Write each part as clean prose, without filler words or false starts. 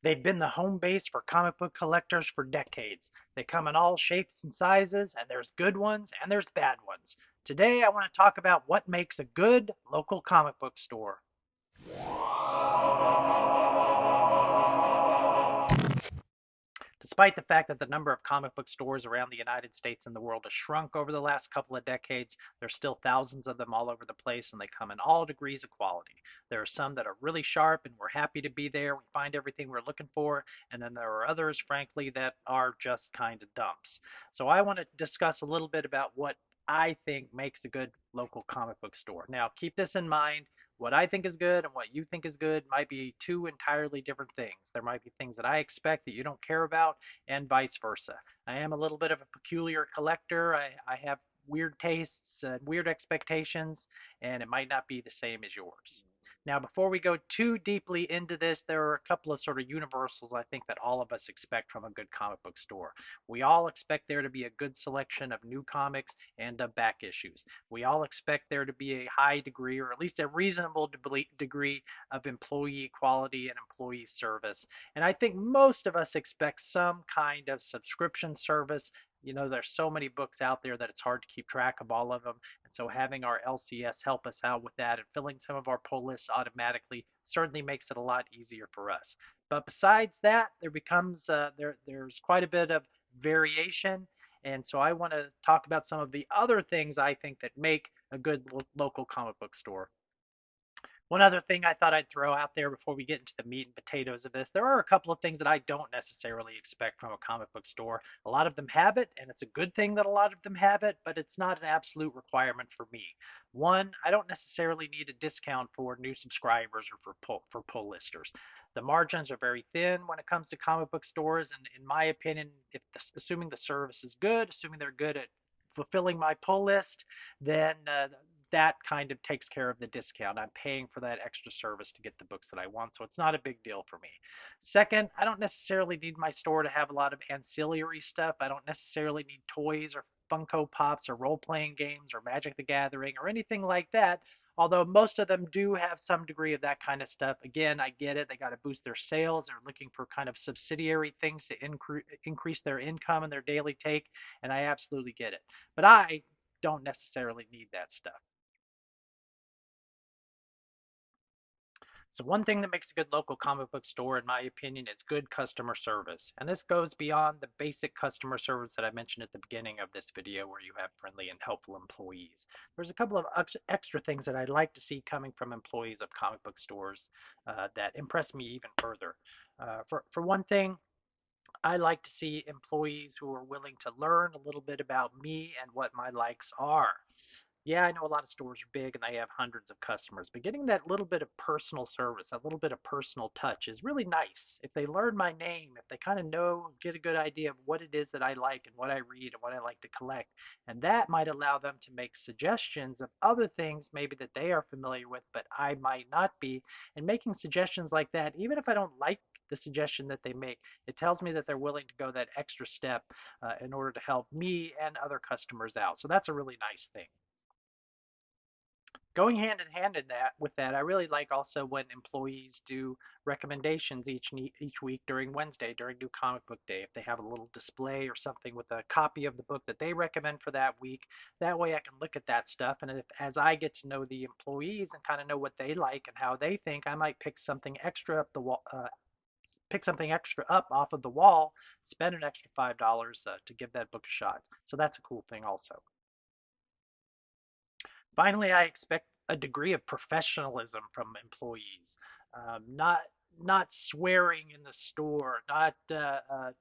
They've been the home base for comic book collectors for decades. They come in all shapes and sizes, and there's good ones and there's bad ones. Today, I want to talk about what makes a good local comic book store. Despite the fact that the number of comic book stores around the United States and the world has shrunk over the last couple of decades, there's still thousands of them all over the place, and they come in all degrees of quality. There are some that are really sharp, and we're happy to be there. We find everything we're looking for, and then there are others, frankly, that are just kind of dumps. So I want to discuss a little bit about what I think makes a good local comic book store. Now, keep this in mind. What I think is good and what you think is good might be two entirely different things. There might be things that I expect that you don't care about, and vice versa. I am a little bit of a peculiar collector. I have weird tastes and weird expectations, and it might not be the same as yours. Now, before we go too deeply into this, there are a couple of sort of universals I think that all of us expect from a good comic book store. We all expect there to be a good selection of new comics and of back issues. We all expect there to be a high degree, or at least a reasonable degree, of employee quality and employee service. And I think most of us expect some kind of subscription service. There's so many books out there that it's hard to keep track of all of them. And so having our LCS help us out with that and filling some of our pull lists automatically certainly makes it a lot easier for us. But besides that, there's quite a bit of variation. And so I want to talk about some of the other things I think that make a good local comic book store. One other thing I thought I'd throw out there before we get into the meat and potatoes of this, there are a couple of things that I don't necessarily expect from a comic book store. A lot of them have it, and it's a good thing that a lot of them have it, but it's not an absolute requirement for me. One, I don't necessarily need a discount for new subscribers or for pull listers. The margins are very thin when it comes to comic book stores, and in my opinion, assuming the service is good, assuming they're good at fulfilling my pull list, then that kind of takes care of the discount. I'm paying for that extra service to get the books that I want, so it's not a big deal for me. Second, I don't necessarily need my store to have a lot of ancillary stuff. I don't necessarily need toys or Funko Pops or role playing games or Magic the Gathering or anything like that. Although most of them do have some degree of that kind of stuff. Again, I get it. They got to boost their sales. They're looking for kind of subsidiary things to increase their income and their daily take, and I absolutely get it. But I don't necessarily need that stuff. So one thing that makes a good local comic book store, in my opinion, is good customer service. And this goes beyond the basic customer service that I mentioned at the beginning of this video where you have friendly and helpful employees. There's a couple of extra things that I'd like to see coming from employees of comic book stores that impress me even further. For one thing, I like to see employees who are willing to learn a little bit about me and what my likes are. Yeah, I know a lot of stores are big and they have hundreds of customers, but getting that little bit of personal service, that little bit of personal touch is really nice. If they learn my name, if they kind of know, get a good idea of what it is that I like and what I read and what I like to collect, and that might allow them to make suggestions of other things maybe that they are familiar with, but I might not be. And making suggestions like that, even if I don't like the suggestion that they make, it tells me that they're willing to go that extra step in order to help me and other customers out. So that's a really nice thing. Going hand in hand in that with that, I really like also when employees do recommendations each week during Wednesday during New Comic Book Day. If they have a little display or something with a copy of the book that they recommend for that week, that way I can look at that stuff. And if, as I get to know the employees and kind of know what they like and how they think, I might pick something extra up the wall. Pick something extra up off of the wall, spend an extra $5 to give that book a shot. So that's a cool thing also. Finally, I expect a degree of professionalism from employees. Not swearing in the store, not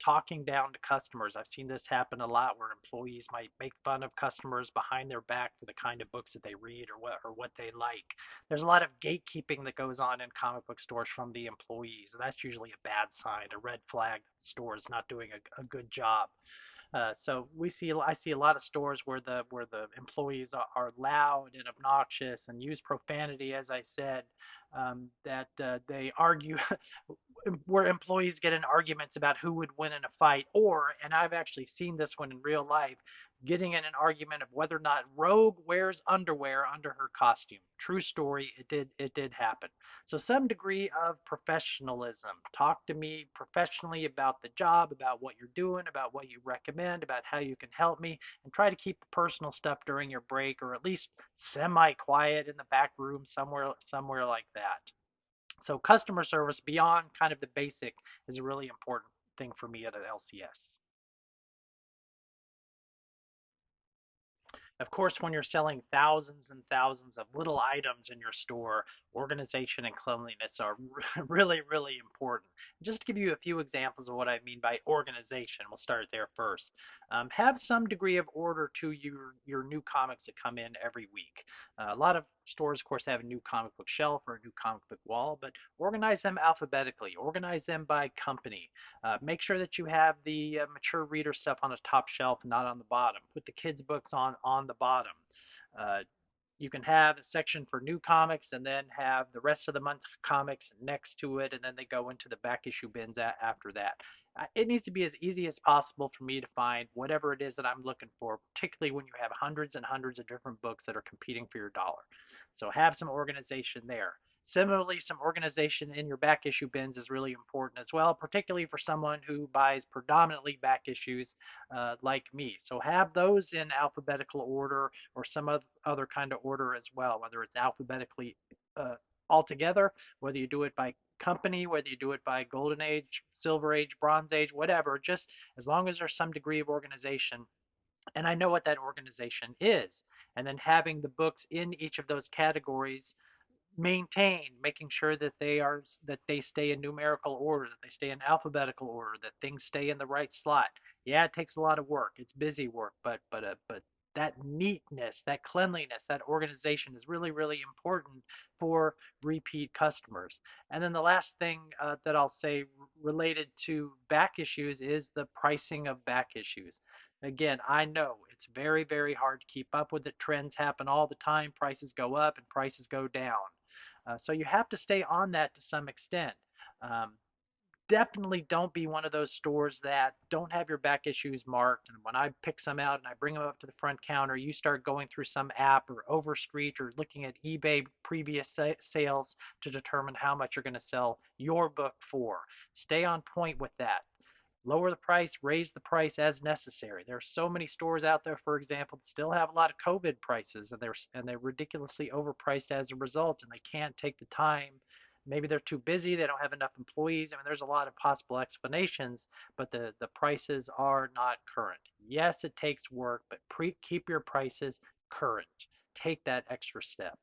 talking down to customers. I've seen this happen a lot where employees might make fun of customers behind their back for the kind of books that they read or what they like. There's a lot of gatekeeping that goes on in comic book stores from the employees, and that's usually a bad sign, a red flag that the store is not doing a good job. I see a lot of stores where the employees are loud and obnoxious and use profanity, as I said, that they argue where employees get in arguments about who would win in a fight, or, and I've actually seen this one in real life, getting in an argument of whether or not Rogue wears underwear under her costume. True story, it did happen. So some degree of professionalism. Talk to me professionally about the job, about what you're doing, about what you recommend, about how you can help me, and try to keep the personal stuff during your break, or at least semi-quiet in the back room somewhere like that. So customer service beyond kind of the basic is a really important thing for me at an LCS. Of course, when you're selling thousands and thousands of little items in your store, organization and cleanliness are really, really important. Just to give you a few examples of what I mean by organization, we'll start there first. Have some degree of order to your new comics that come in every week. A lot of stores, of course, have a new comic book shelf or a new comic book wall, but organize them alphabetically, organize them by company. Make sure that you have the mature reader stuff on the top shelf, not on the bottom. Put the kids' books on the bottom. Uh, you can have a section for new comics and then have the rest of the month comics next to it, and then they go into the back issue bins after that. It needs to be as easy as possible for me to find whatever it is that I'm looking for, particularly when you have hundreds and hundreds of different books that are competing for your dollar. So have some organization there. Similarly, some organization in your back issue bins is really important as well, particularly for someone who buys predominantly back issues like me. So have those in alphabetical order or some other kind of order as well, whether it's alphabetically uh, altogether, whether you do it by company, whether you do it by golden age, silver age, bronze age, whatever, just as long as there's some degree of organization and I know what that organization is. And then having the books in each of those categories maintain, making sure that they stay in numerical order, that they stay in alphabetical order, that things stay in the right slot. Yeah, it takes a lot of work. It's busy work, but that neatness, that cleanliness, that organization is really really important for repeat customers. And then the last thing that I'll say related to back issues is the pricing of back issues. Again, I know it's very, very hard to keep up with the trends happen all the time. Prices go up and prices go down. So you have to stay on that to some extent. Um, Definitely don't be one of those stores that don't have your back issues marked. And when I pick some out and I bring them up to the front counter, you start going through some app or Overstreet or looking at eBay previous sales to determine how much you're going to sell your book for. Stay on point with that. Lower the price, raise the price as necessary. There are so many stores out there, for example, that still have a lot of COVID prices, and they're ridiculously overpriced as a result, and they can't take the time. Maybe they're too busy, they don't have enough employees. I mean, there's a lot of possible explanations, but the prices are not current. Yes, it takes work, but keep your prices current. Take that extra step.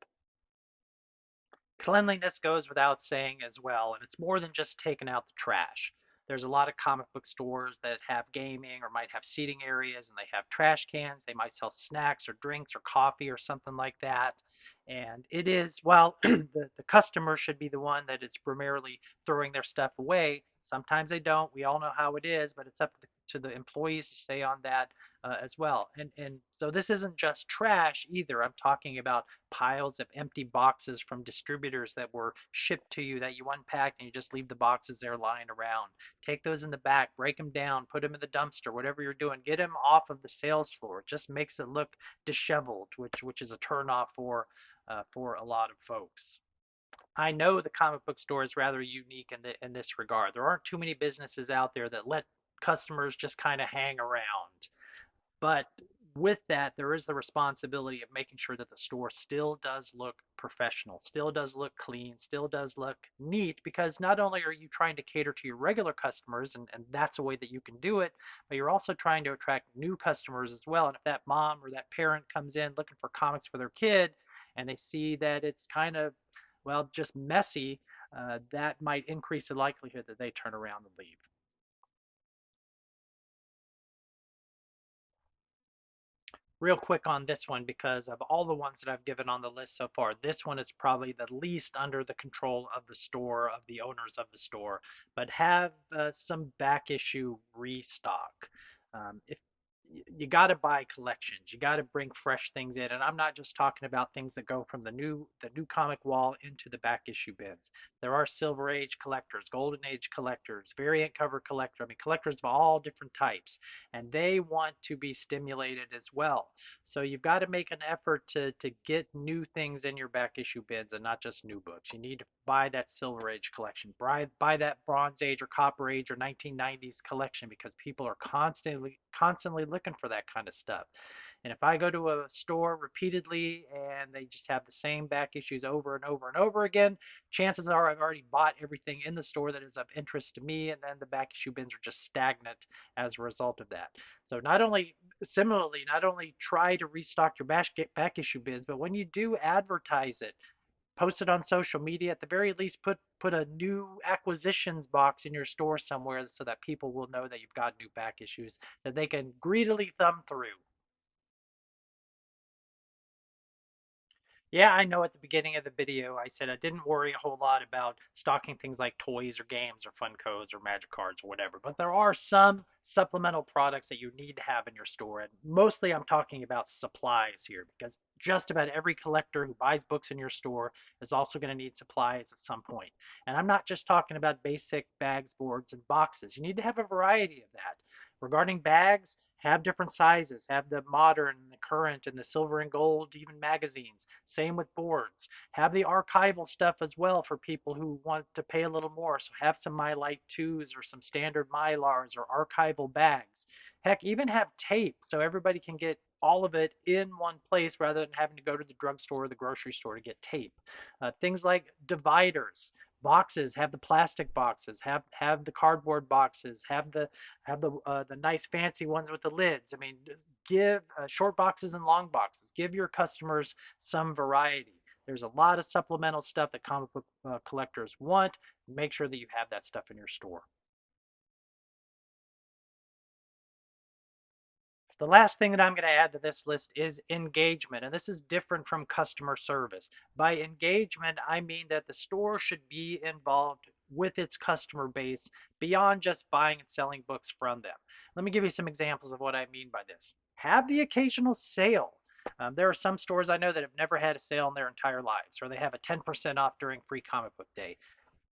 Cleanliness goes without saying as well, and it's more than just taking out the trash. There's a lot of comic book stores that have gaming or might have seating areas and they have trash cans. They might sell snacks or drinks or coffee or something like that. And it is, well, the customer should be the one that is primarily throwing their stuff away. Sometimes they don't. We all know how it is, but it's up to the employees to stay on that as well. And so this isn't just trash either. I'm talking about piles of empty boxes from distributors that were shipped to you that you unpacked and you just leave the boxes there lying around. Take those in the back, break them down, put them in the dumpster, whatever you're doing. Get them off of the sales floor. It just makes it look disheveled, which is a turnoff for a lot of folks. I know the comic book store is rather unique in this regard. There aren't too many businesses out there that let customers just kind of hang around. But with that, there is the responsibility of making sure that the store still does look professional, still does look clean, still does look neat, because not only are you trying to cater to your regular customers, and that's a way that you can do it, but you're also trying to attract new customers as well. And if that mom or that parent comes in looking for comics for their kid and they see that it's kind of, well, just messy, that might increase the likelihood that they turn around and leave. Real quick on this one, because of all the ones that I've given on the list so far, this one is probably the least under the control of the store, of the owners of the store, but have some back issue restock. If you got to buy collections. You got to bring fresh things in, and I'm not just talking about things that go from the new comic wall into the back issue bins. There are Silver Age collectors, Golden Age collectors, variant cover collector. I mean, collectors of all different types, and they want to be stimulated as well. So you've got to make an effort to get new things in your back issue bins and not just new books. You need to buy that Silver Age collection, buy that Bronze Age or Copper Age or 1990s collection because people are constantly looking for that kind of stuff. And if I go to a store repeatedly and they just have the same back issues over and over and over again, chances are I've already bought everything in the store that is of interest to me, and then the back issue bins are just stagnant as a result of that. So not only try to restock your back issue bins, but when you do advertise it, post it on social media. At the very least, put a new acquisitions box in your store somewhere so that people will know that you've got new back issues that they can greedily thumb through. Yeah, I know at the beginning of the video I said I didn't worry a whole lot about stocking things like toys or games or Funkos or Magic cards or whatever, but there are some supplemental products that you need to have in your store. And mostly I'm talking about supplies here because just about every collector who buys books in your store is also going to need supplies at some point. And I'm not just talking about basic bags, boards, and boxes. You need to have a variety of that. Regarding bags, have different sizes, have the modern, the current, and the silver and gold, even magazines. Same with boards. Have the archival stuff as well for people who want to pay a little more. So have some My Light 2s or some standard Mylars or archival bags. Heck, even have tape so everybody can get all of it in one place rather than having to go to the drugstore or the grocery store to get tape. Things like dividers, boxes, have the plastic boxes, have the cardboard boxes, have the nice fancy ones with the lids. I mean, give short boxes and long boxes. Give your customers some variety. There's a lot of supplemental stuff that comic book collectors want. Make sure that you have that stuff in your store. The last thing that I'm going to add to this list is engagement, and this is different from customer service. By engagement, I mean that the store should be involved with its customer base beyond just buying and selling books from them. Let me give you some examples of what I mean by this. Have the occasional sale. There are some stores I know that have never had a sale in their entire lives, or they have a 10% off during free comic book day.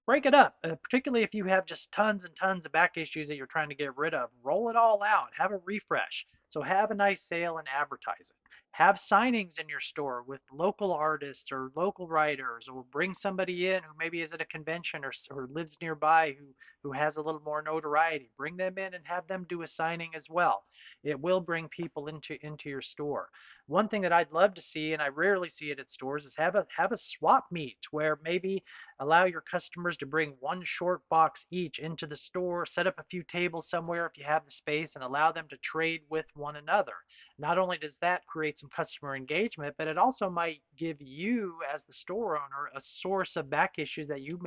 Break it up, particularly if you have just tons and tons of back issues that you're trying to get rid of. Roll it all out. Have a refresh. So have a nice sale and advertise it. Have signings in your store with local artists or local writers, or bring somebody in who maybe is at a convention or lives nearby who has a little more notoriety. Bring them in and have them do a signing as well. It will bring people into your store. One thing that I'd love to see, and I rarely see it at stores, is have a swap meet where maybe allow your customers to bring one short box each into the store, set up a few tables somewhere if you have the space, and allow them to trade with one another. Not only does that create some customer engagement, but it also might give you, as the store owner, a source of back issues that you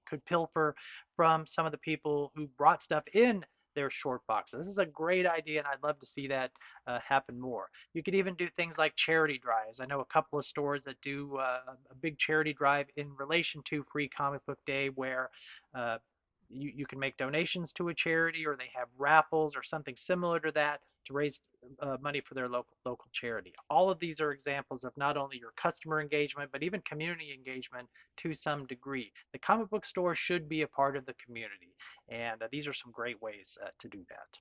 could pilfer from some of the people who brought stuff in their short boxes. This is a great idea, and I'd love to see that happen more. You could even do things like charity drives. I know a couple of stores that do a big charity drive in relation to Free Comic Book Day where uh, you can make donations to a charity, or they have raffles or something similar to that to raise money for their local charity. All of these are examples of not only your customer engagement but even community engagement to some degree. The comic book store should be a part of the community, and these are some great ways to do that.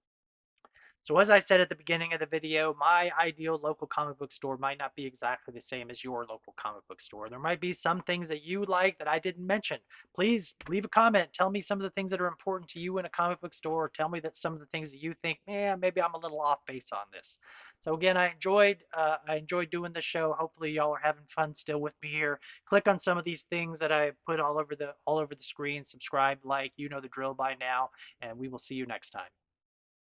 So as I said at the beginning of the video, my ideal local comic book store might not be exactly the same as your local comic book store. There might be some things that you like that I didn't mention. Please leave a comment. Tell me some of the things that are important to you in a comic book store. Or tell me that some of the things that you think, yeah, maybe I'm a little off base on this. So again, I enjoyed doing the show. Hopefully y'all are having fun still with me here. Click on some of these things that I put all over the screen. Subscribe, like, you know the drill by now, and we will see you next time.